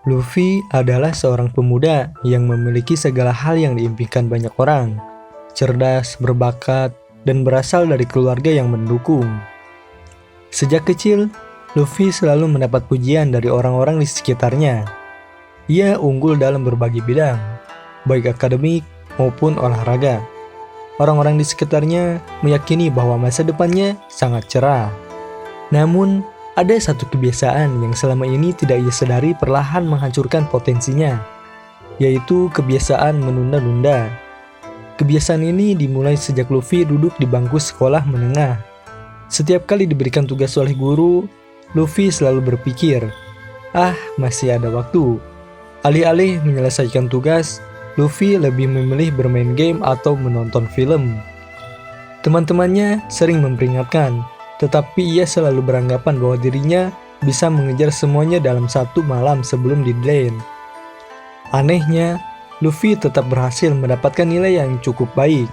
Luffy adalah seorang pemuda yang memiliki segala hal yang diimpikan banyak orang. Cerdas, berbakat, dan berasal dari keluarga yang mendukung. Sejak kecil, Luffy selalu mendapat pujian dari orang-orang di sekitarnya. Ia unggul dalam berbagai bidang, baik akademik maupun olahraga. Orang-orang di sekitarnya meyakini bahwa masa depannya sangat cerah. Namun, ada satu kebiasaan yang selama ini tidak ia sadari perlahan menghancurkan potensinya, yaitu kebiasaan menunda-nunda. Kebiasaan ini dimulai sejak Luffy duduk di bangku sekolah menengah. Setiap kali diberikan tugas oleh guru, Luffy selalu berpikir, masih ada waktu." Alih-alih menyelesaikan tugas, Luffy lebih memilih bermain game atau menonton film. Teman-temannya sering memperingatkan, tetapi ia selalu beranggapan bahwa dirinya bisa mengejar semuanya dalam satu malam sebelum deadline. Anehnya, Luffy tetap berhasil mendapatkan nilai yang cukup baik,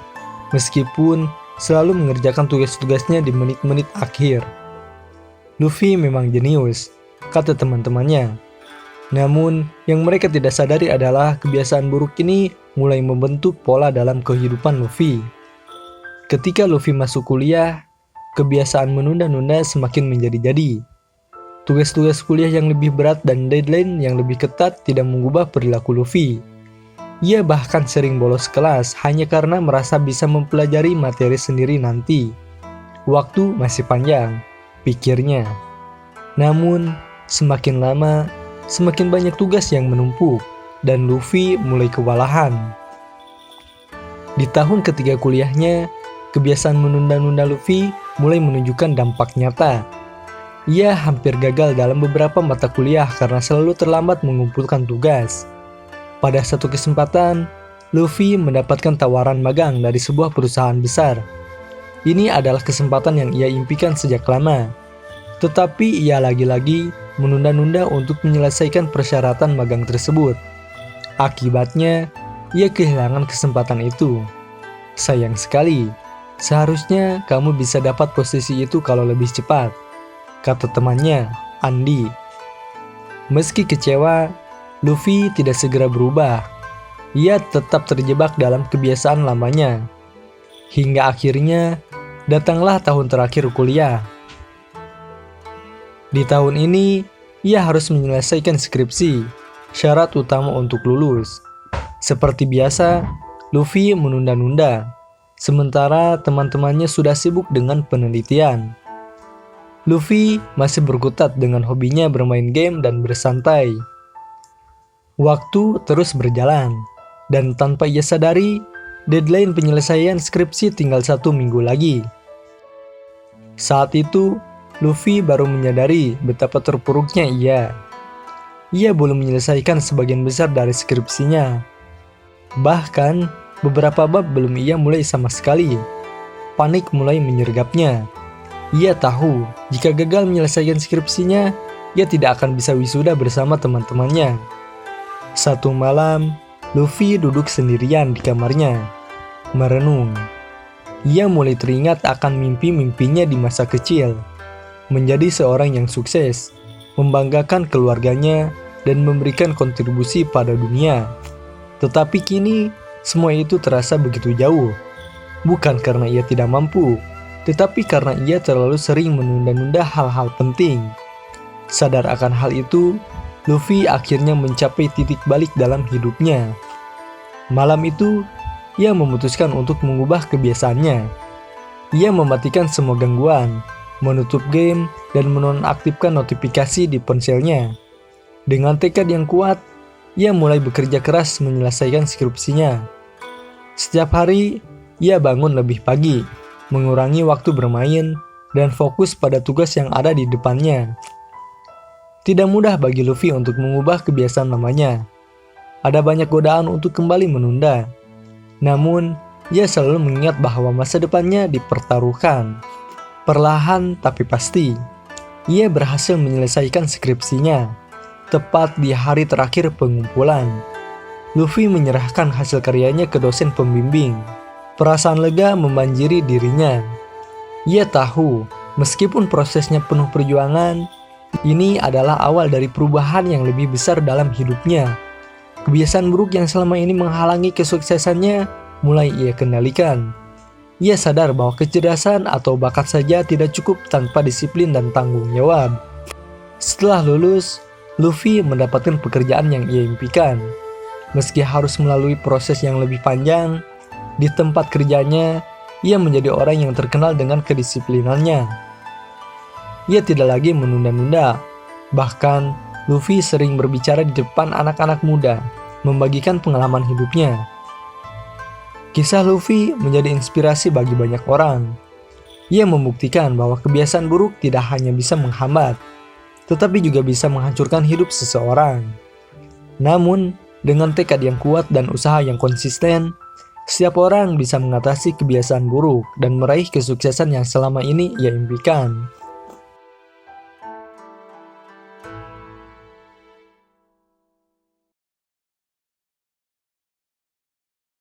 meskipun selalu mengerjakan tugas-tugasnya di menit-menit akhir. Luffy memang jenius, kata teman-temannya. Namun, yang mereka tidak sadari adalah kebiasaan buruk ini mulai membentuk pola dalam kehidupan Luffy. Ketika Luffy masuk kuliah, kebiasaan menunda-nunda semakin menjadi-jadi. Tugas-tugas kuliah yang lebih berat dan deadline yang lebih ketat tidak mengubah perilaku Luffy. Ia bahkan sering bolos kelas hanya karena merasa bisa mempelajari materi sendiri nanti. Waktu masih panjang, pikirnya. Namun, semakin lama, semakin banyak tugas yang menumpuk, dan Luffy mulai kewalahan. Di tahun ketiga kuliahnya, kebiasaan menunda-nunda Luffy mulai menunjukkan dampak nyata. Ia hampir gagal dalam beberapa mata kuliah karena selalu terlambat mengumpulkan tugas. Pada satu kesempatan, Luffy mendapatkan tawaran magang dari sebuah perusahaan besar. Ini adalah kesempatan yang ia impikan sejak lama. Tetapi ia lagi-lagi menunda-nunda untuk menyelesaikan persyaratan magang tersebut. Akibatnya, ia kehilangan kesempatan itu. Sayang sekali. Seharusnya kamu bisa dapat posisi itu kalau lebih cepat, kata temannya, Andy. Meski kecewa, Luffy tidak segera berubah. Ia tetap terjebak dalam kebiasaan lamanya. Hingga akhirnya, datanglah tahun terakhir kuliah. Di tahun ini, ia harus menyelesaikan skripsi, syarat utama untuk lulus. Seperti biasa, Luffy menunda-nunda. Sementara teman-temannya sudah sibuk dengan penelitian. Luffy masih berkutat dengan hobinya bermain game dan bersantai. Waktu terus berjalan, dan tanpa ia sadari, deadline penyelesaian skripsi tinggal 1 minggu lagi. Saat itu, Luffy baru menyadari betapa terpuruknya ia. Ia belum menyelesaikan sebagian besar dari skripsinya. Bahkan, beberapa bab belum ia mulai sama sekali. Panik mulai menyergapnya. Ia tahu, jika gagal menyelesaikan skripsinya, ia tidak akan bisa wisuda bersama teman-temannya. Satu malam, Luffy duduk sendirian di kamarnya, merenung. Ia mulai teringat akan mimpi-mimpinya di masa kecil. Menjadi seorang yang sukses, membanggakan keluarganya, dan memberikan kontribusi pada dunia. Tetapi kini, semua itu terasa begitu jauh. Bukan karena ia tidak mampu, tetapi karena ia terlalu sering menunda-nunda hal-hal penting. Sadar akan hal itu, Luffy akhirnya mencapai titik balik dalam hidupnya. Malam itu, ia memutuskan untuk mengubah kebiasaannya. Ia mematikan semua gangguan, menutup game, dan menonaktifkan notifikasi di ponselnya. Dengan tekad yang kuat, ia mulai bekerja keras menyelesaikan skripsinya. Setiap hari, ia bangun lebih pagi, mengurangi waktu bermain, dan fokus pada tugas yang ada di depannya. Tidak mudah bagi Luffy untuk mengubah kebiasaan lamanya. Ada banyak godaan untuk kembali menunda. Namun, ia selalu mengingat bahwa masa depannya dipertaruhkan. Perlahan tapi pasti, ia berhasil menyelesaikan skripsinya. Tepat di hari terakhir pengumpulan, Luffy menyerahkan hasil karyanya ke dosen pembimbing. Perasaan lega membanjiri dirinya. Ia tahu, meskipun prosesnya penuh perjuangan, Ini adalah awal dari perubahan yang lebih besar dalam hidupnya. Kebiasaan buruk yang selama ini menghalangi kesuksesannya mulai ia kendalikan. Ia sadar bahwa kecerdasan atau bakat saja tidak cukup tanpa disiplin dan tanggung jawab. Setelah lulus, Luffy mendapatkan pekerjaan yang ia impikan. Meski harus melalui proses yang lebih panjang, di tempat kerjanya, ia menjadi orang yang terkenal dengan kedisiplinannya. Ia tidak lagi menunda-nunda. Bahkan, Luffy sering berbicara di depan anak-anak muda, membagikan pengalaman hidupnya. Kisah Luffy menjadi inspirasi bagi banyak orang. Ia membuktikan bahwa kebiasaan buruk tidak hanya bisa menghambat, tetapi juga bisa menghancurkan hidup seseorang. Namun, dengan tekad yang kuat dan usaha yang konsisten, setiap orang bisa mengatasi kebiasaan buruk dan meraih kesuksesan yang selama ini ia impikan.